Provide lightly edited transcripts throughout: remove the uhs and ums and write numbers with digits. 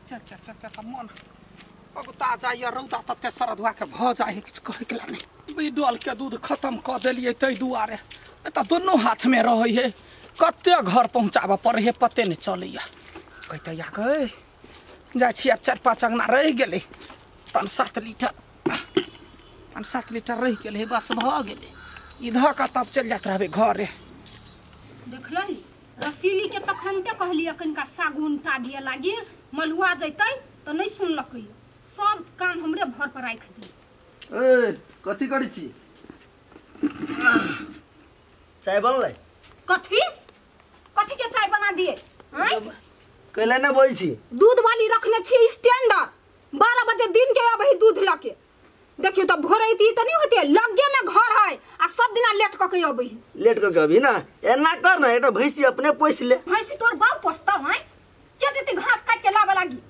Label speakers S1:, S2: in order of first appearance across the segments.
S1: चल मन अगुता जाइए रौदा तते सारा धुआ के भ जाए किछु कहे के नहीं बिडल के दूध खत्म क देलिए तै दुआरे त दोनों हाथ में रहे है कते घर पहुंचाबे पड़े है पते नहीं चलैया कहते या गए जा छिया 4-5 अंगना रह गेले 5-7 लीटर रह गेले बस भ गेले इधर का तब चल जात रहबे घर
S2: देखलही रसीली के तखनते कहलिए कनका सागुन काटिए लागी मलुआ जैतै तो नहीं सुनलकै सब काम हमरे भर पर राख दी
S3: ए कथि करै छी चाय बनलै
S2: कथि के चाय बना दिए हैं
S3: कैले न बोई छी
S2: दूध वाली रखने छी स्टैंडर 12 बजे दिन के अब दूध लके देखियो तो भोरैती त नहीं होते लगे में घर है आ सब दिना लेट क के अबै
S3: लेट क के अभी ना एना कर ना एटा भैंसी अपने पोस ले
S2: भैंसी तोर बाप पोसता है के देते घास काट के लावे लागी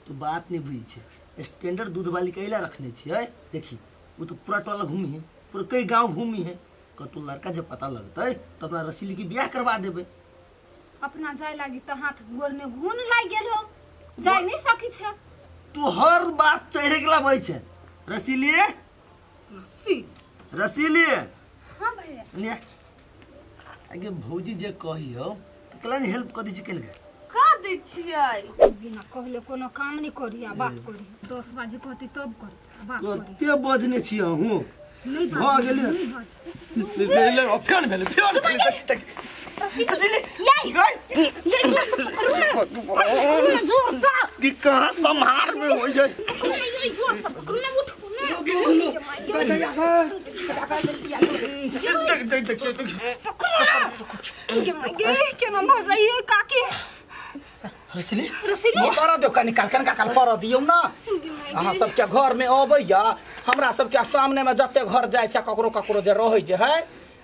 S3: तू बात नहीं बुझी छे स्टैंडर्ड दूध वाली कैला रखने छी है देखी वो तो पूरा टोला घूमी है पूरा कई गांव घूमी है कतु लड़का जब पता लगतै त अपना रसीली की ब्याह करवा देबे
S2: अपना जाय लागी त हाथ गोर में घून लाग गेल हो जाय नहीं सकी छे
S3: तू हर बात चढ़े गेला बई छे रसीली रसीली
S2: हां भैया
S3: ने आगे भौजी जे कही हो त कला ने हेल्प क दी छी केन
S2: का दै छियै बिना कहले कोनो काम नहीं करिया बात करी 10 बजे कहती तब कर बात करी
S3: कते बजने छी हूं
S2: नहीं
S3: भ गेले ले फेन भेले रसीली
S2: ये जोर से
S3: कि कहां संहार में हो जाए
S2: जोर से पकड़ ले उठ के ना मजा ये काकी
S1: रसीली पर दो निकाल पर दियौ ना अहाँ सबके घर में अबैया हमरा सबके सामने में जते घर जाय छै ककरो जे रहै जे है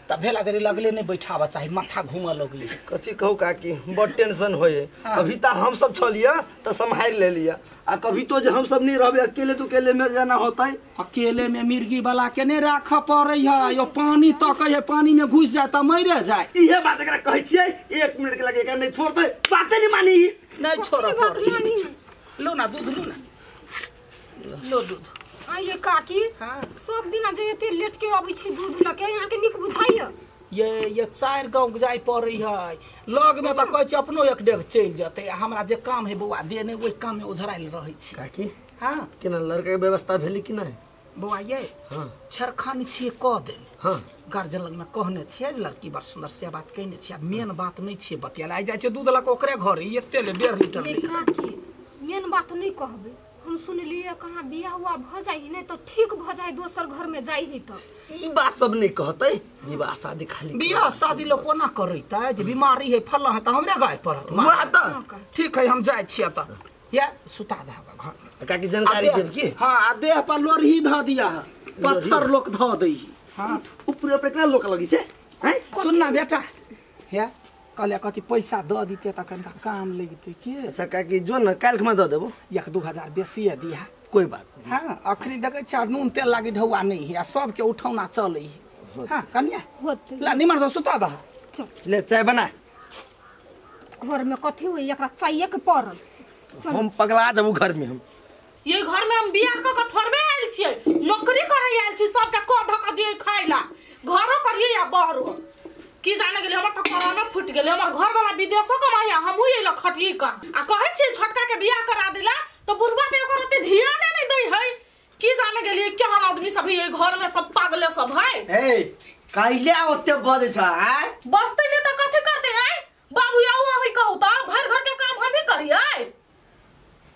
S1: त भेला देरी लगले नहीं बैठाबा चाही माथा घूम लगले
S3: कथि कहू काकी बड़ टेंशन होए अभी त हम सब छलिया त संभाल ले लिया आ कभी तो जे हम सब नहीं रहबे अकेले तो अकेले में जाना होता है
S1: अकेले में मिर्गी वाला के नहीं राख पड़े है यो पानी तक है पानी में घुस जाए त मर जाए
S3: इहे बात एकरा कहै छियै 1 मिनट के लगे एकरा नहीं छोड़तै बाते नहीं मानी
S1: नहीं छोड़ लो ना दूध लो ना लो दूध
S2: ये काकी हां सब दिन जे एते लेट के आबै छी दूध लके यहां के निक बुझाइय
S1: ये 4 गांव जाय पड़ै है लग में त कहै छी अपनो एक डेग चल जते हमरा जे काम है बौआ देने ओइ काम में ओझराइल रहै छी
S3: काकी
S1: हां
S3: केना लड़का के व्यवस्था भेली कि नहीं
S1: बौआ ये हां छरखानी छी क दे
S3: हां
S1: गार्जियन लग में कहने छियै जे लड़की बड़ सुंदर से बात कहने छियै मेन बात नहीं छियै बतिया आइ जाय छै दूध लक ओकरे घर एते ले 1.5 लीटर ले
S2: काकी मेन बात नहीं कहबे हम सुनलिए कहां बियाह हुआ भ जाई नहीं तो ठीक भ जाई दोसर घर में जाई है त
S3: ई बात सब नहीं कहतै विवाह शादी खाली
S1: बियाह शादी लोग कोना करैता जे बीमारी है फल्ला है त हमरे गाय पड़त ठीक है हम जाय छियै त या सुता दहा घर
S3: काकी जानकारी देब की
S1: हां आ देह पर लोरही ध दिया पत्थर लोक ध दई हां
S3: ऊपर केना लोक लगी छै हैं
S1: सुन ना बेटा या कहले कथि पैसा द दिते त कनका काम लगते के
S3: अच्छा काकी जो न काल खमा द देबो
S1: 1-2 हजार बेसी है दिया
S3: कोई बात नहीं
S1: हां अखरी देखे छ नून तेल लागी ढौआ नहीं है सब के उठौना चलै हां कन्या
S2: होते
S1: ला निमर से सुता द
S3: ले चाय बना
S2: घर में कथि होई एकरा चाहिए के पड़ल
S3: हम पगला जाबू घर में हम
S4: ये घर में हम बियाह क थोड़बे आइल छियै नौकरी करे आइल छी सबके क धक दिए खाइला घरो करिए या बाहरो की जाने गेले हमर त कोरोना फुट गेले हमर घर वाला विदेशो कमाइया हमहु एला खटिए का आ कहै छी छोटका के बियाह करा दिला तो बुढ़वा पे ओकर ते ध्यान नहीं दै है की जाने गेले केहन आदमी सब ये घर में सब पागले सब है
S3: ए काइले ओते बजे छ हैं
S4: बसते नहीं तो कथि करते हैं बाबू आऊ अहि कहू त भर घर के काम हम ही करिए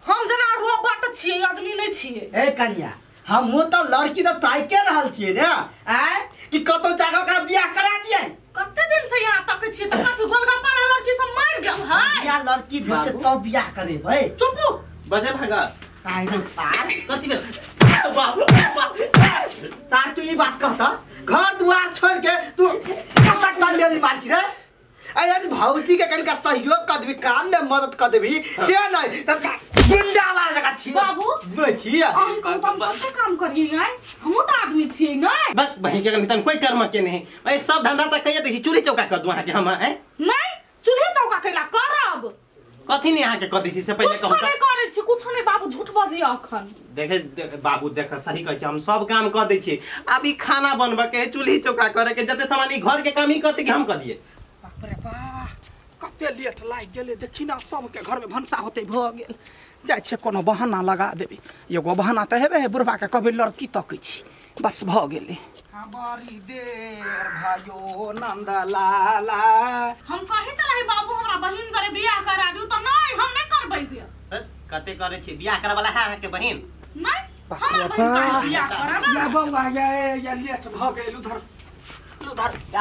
S4: हम जना रोबोट छियै आदमी नहीं छियै
S3: ए कन्या हम वो तो लड़की तो ताई के रहल छियै रे हैं कि कतो जगह का बियाह करा दिए
S4: कते दिन से यहाँ तक छियै त कथि गोलगप्पा लड़की सब मर गेल है
S3: या लड़की भेटे तो बियाह करे भाई
S4: चुप
S3: बजल हगा ताई रे तार कथि में बाप तार तू ई बात कहता घर दुआर छोड़ के तू कता टंडेली मारछी रे अरे भौजी के कनका सहयोग कर देबी काम में मदद कर देबी के नहीं त गुंडा वाला जगह छी
S4: बाबू
S3: छी
S4: हम कते काम करिए है हम त आदमी छियै नहीं
S5: बस बहन के कमी कोई कर्म के नहीं भाई सब धंधा त कहिए देखी चूल्ही चौका कर दुआ के हम हैं
S4: नहीं चूल्ही चौका कैला करब
S5: कथी नहीं यहाँ के कथी से पहले
S4: कुछ नहीं करे छी कुछ नहीं बाबू झूठ बजी अखन
S5: देखे बाबू देख सही कहै छी हम सब काम कर दै छी अभी खाना बनबे के चूल्ही चौका करे के जते सामान घर के काम ही करते कि हम कर दिए
S1: बाप रे बा कते लेट लाग गेले देखी ना सबके घर में भनसा होते भ गेल जाय छे कोनो बहाना लगा देबे एगो बहाना त हेबे बुढ़वा के कभी लड़की तकै छी बस भ गेले बड़ी देर भाइयो नंद लाला
S4: हम कहि त रही बाबू हमरा बहिन जरे बियाह करा दियौ त नहीं हम नहीं करबै बियाह
S5: कते करे छी बियाह करे वाला है के बहिन
S4: नहीं हमरा बहिन का बियाह कराबे
S1: या बौआ या लेट भ गेल उधर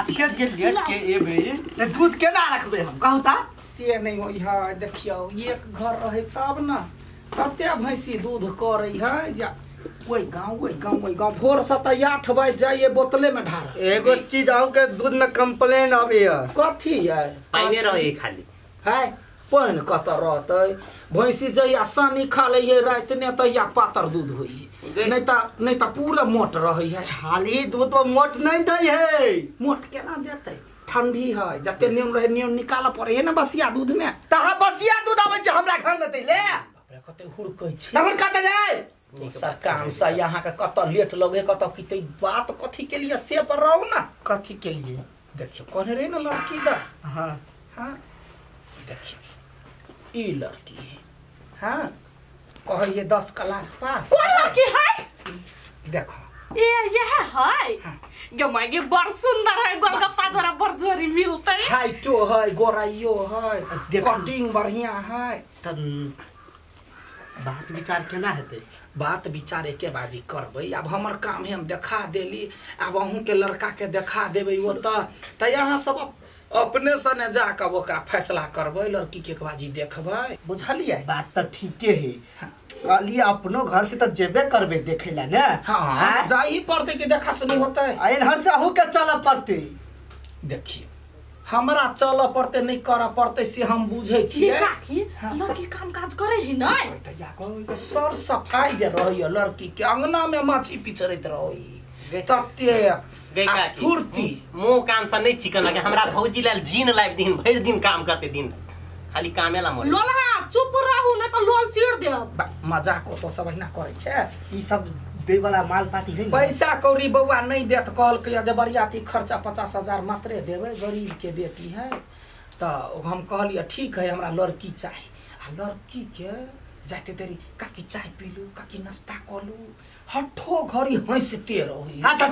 S3: के जे लेट के एबे दूध केना रखबे हम कहू ता
S1: से नहीं होई है देखियो एक घर रहे तब ना कते भैंसी दूध करे है जा ओई गांव भोर से त 8 बजे जाइए बोतले में ढार
S3: एगो चीज आउ के दूध में कंप्लेन आवे है
S1: कथी है
S5: पानी रहे खाली
S1: है पानी कत रहते भैंसी जइया सानी खा ले रात ने तहिया पातर दूध होई नहीं त पूरा मोट रही है
S3: छाली दूध पर मोट नहीं दे है
S1: मोट केना देते ठंडी है जते नियम रहे नियम निकाल पड़े है ना बसिया दूध में
S3: तहा बसिया दूध आवे छ हमरा घर में तैले
S1: बाप रे कते हुरकै छी
S3: तमन कते जाय
S1: सरकार से यहाँ के कत लेट लगे कत किते बात कथी के लिए से पर रहू ना
S3: कथी के लिए
S1: देखियो कहने रहे ना लड़की दा
S3: हां
S1: हां देखियो ई लड़की है हां कहिए 10 क्लास पास
S4: कौन लड़की है
S1: देखो
S4: ये है जो मागे बड़ सुंदर है गोलगप्पा जरा बड़ जोरी मिलते
S1: हाइटो है गोराइयो है कटिंग बढ़िया है
S3: तब बात विचार केना हेते
S1: बात विचार एके बाजी करबै अब हमर काम है हम देखा देली अब अहूँ के लड़का के देखा देबै वो त यहाँ सब अपने सने जाके ओकरा फैसला करबै लड़की के बाजी देखबै बुझलियै
S3: बात त ठीके है कहली अपनो घर से त जेबे करबे देखेला ने
S1: हां जाई पड़ते कि देखा सुनी होतै
S3: आइन हर से अहू के चल पड़ते
S1: देखिए हमरा चल पड़ते नहीं कर पड़ते से हम बुझे छियै
S4: लड़की काम काज करे ही नहीं
S1: त या को सर सफाई जे रही लड़की के अंगना में माछी पिचरैत रही तते फुर्ती
S5: मुंह कान से नहीं चिकन लगे हमरा भौजी लाल जीन लाइव दिन भर दिन काम करते दिन खाली कामे ला मोर
S4: लोलहा चुप रहू नहीं तो लोल चीर देब
S1: मजाक तो सब हिना करे छै
S3: ई सब दे वाला माल पार्टी है
S1: पैसा कौड़ी बउआ नहीं देत कहल के जबरियाती खर्चा 50,000 मात्रे देवे गरीब के बेटी है तो हम कहलिए ठीक है हमरा लड़की चाहिए आ लड़की के जाते देरी काकी चाय पीलू काकी नाश्ता कलू हठो घड़ी हंसते रही
S3: अच्छा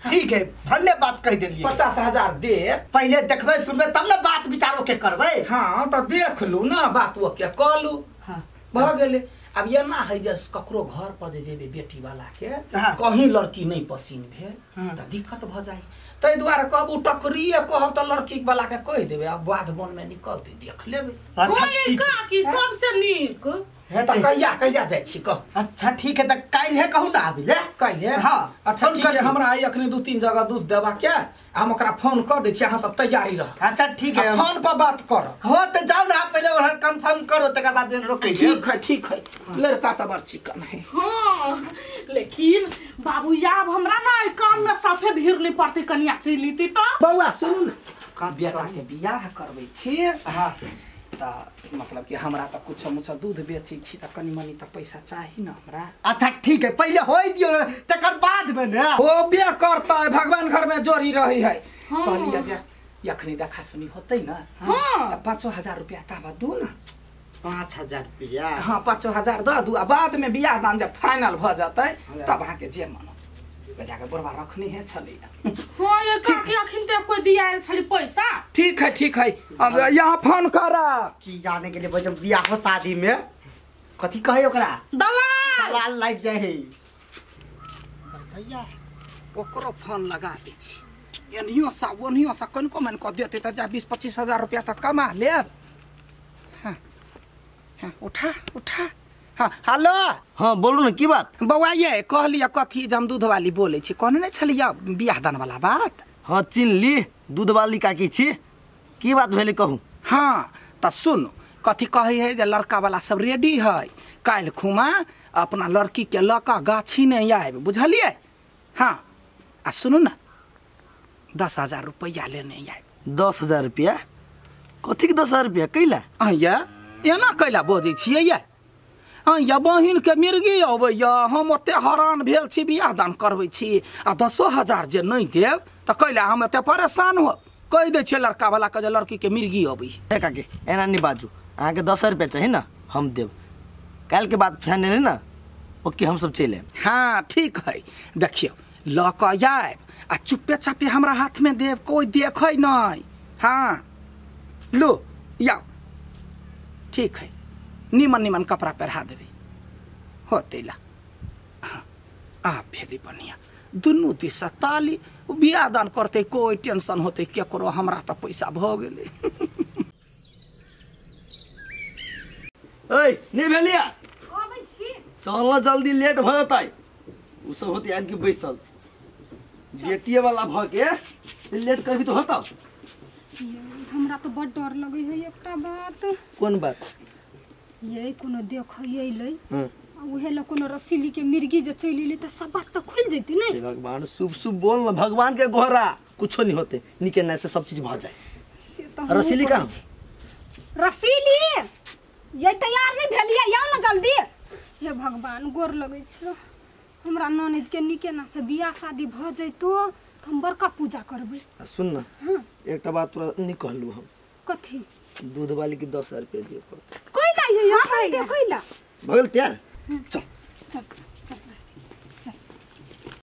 S3: ठीक है भले बात कह देलिए
S1: 50,000 दे
S3: पहले देखबे सुनबे तब ना बात विचारो के करबे
S1: हाँ तो देख लू ना बात वो के कलू
S3: हां
S1: भ गेले अब ये ना है जस ककरो घर पर जे जेबे बेटी वाला के
S3: हाँ।
S1: कहीं लड़की नहीं पसीन भेल त दिक्कत भ जाई तै द्वारा कहबू टकरिए कहब त लड़की वाला के कह देबे अब बाध वन में निकलते देख लेबे
S3: अच्छा
S4: कोई का की सबसे नीक
S1: है त कहिया जाय छी कह
S3: अच्छा ठीक है त काल है कहू ना आबिले
S1: कहिए
S3: हां
S1: अच्छा ठीक है हमरा आई अखनी 2-3 जगह दूध देबा के हम ओकरा फोन कर दै छी अहाँ सब तैयारी रह
S3: अच्छा ठीक है
S1: फोन पर बात कर
S3: हो त जाओ ना पहले वहां कंफर्म करो तकर बाद रोके
S1: ठीक है लड़का त बड़ चिकन है
S4: हां लेकिन बाबू याब हमरा ना काम में साफे भीड़ नहीं पड़ती कनिया चलीती तो
S1: बउआ सुन का बेटा के बियाह करबै छी हां त मतलब कि हमरा त कुछ मुछ दूध बेचै छी त कनी मनी त पैसा चाही न हमरा
S3: अच्छा ठीक है पहले होई दियो तकर बाद में ना
S1: हो बे करता है भगवान घर में जोरी रही है कहलिए जे यखनी देखा सुनी होतै न
S4: हां
S1: 5,000 रुपया ताबा दू न
S3: 5,000 रुपया
S1: हां 5,000 द दू आ बाद में बियाह दान जब फाइनल भ जातै तब अहाँ के जे मन बेटा के बुढ़वा रखनी है छली
S4: हां ये काकी अखिन ते कोई दिया छली पैसा
S1: ठीक है अब यहाँ फोन करा
S3: की जाने के लिए जब बियाह हो शादी में कथी कहे ओकरा दलाल लाग जाए है
S1: भैया ओकरो फोन लगा दै छी एनियो सा ओनियो सा कनको मन क देते त जा 20-25,000 रुपया तक कमा लेब हां उठा हाँ हेलो
S3: हाँ बोलू ना की बात
S1: बउआ ये कहलिए कथी जम दूध वाली बोले छी कहने नहीं छलिया बियाह दान वाला बात
S3: हाँ चिन्ह ली दूध वाली काकी छी की बात भेले कहू
S1: हाँ त सुन कथी कहे है जे लड़का वाला सब रेडी है काल खुमा अपना लड़की के लका गाछी नहीं आए बुझलिए हाँ आ सुनू ना 10,000 रुपया लेने आए
S3: 10,000 रुपया कथी के 10,000 रुपया कैला
S1: अहिया एना कैला बजै छियै ये हाँ या बहिन के मिर्गी अबैया हम ओते हैरान भेल छी बियाह दान करबै छी आ 10,000 जे नहीं देब त कैला हम एते परेशान हो कह दे छै लड़का वाला के जे लड़की के मिर्गी अबै
S3: ए काकी एना नहीं बाजू अहाँ के 10 रुपया चाहिए ना हम देब कल के बाद फाइनल है ना ओके हम सब चले
S1: हाँ ठीक है देखियो ल क आयब आ चुप्पे चापे हमरा हाथ में देब कोई देखे नहीं हाँ लो याओ ठीक है निमन निमन कपड़ा पहरा देवे होते ला हाँ आ भेली बढ़िया दुनू दिशा ताली बियाह दान करते कोई टेंशन होते केकरो हमरा त पैसा भ गेले
S3: ओए नहीं भेलिया
S2: अबै छी
S3: चल जल्दी लेट भ जतै उ सब होती आन के बैसल बेटिए वाला भ के लेट करबी तो होता
S2: हमरा तो बड़ डर लगे है एकटा बात
S3: कौन बात
S2: ये कोनो देखै लै
S3: हां
S2: उहे ल कोनो रसीली के मिर्गी जे चलि ले त सब बात त खुल जैती नहीं
S3: भगवान शुभ शुभ बोल ना भगवान के गोहरा कुछो नहीं होते निके ना से सब चीज भ जाए
S2: से त
S3: रसीली का
S2: रसीली ये तैयार नहीं भेलिया या ना जल्दी हे भगवान गोर लगै छ हमरा ननद के निके ना से बियाह शादी भ जैतो हम बड़का पूजा करबै
S3: सुन ना
S2: हां
S3: एकटा बात तोरा नहीं कहलू हम
S2: कथि
S3: दूध वाली की 10 रुपया दियो पड़ता
S2: कोइला ये कोइला
S3: भगल तैयार चल
S2: चल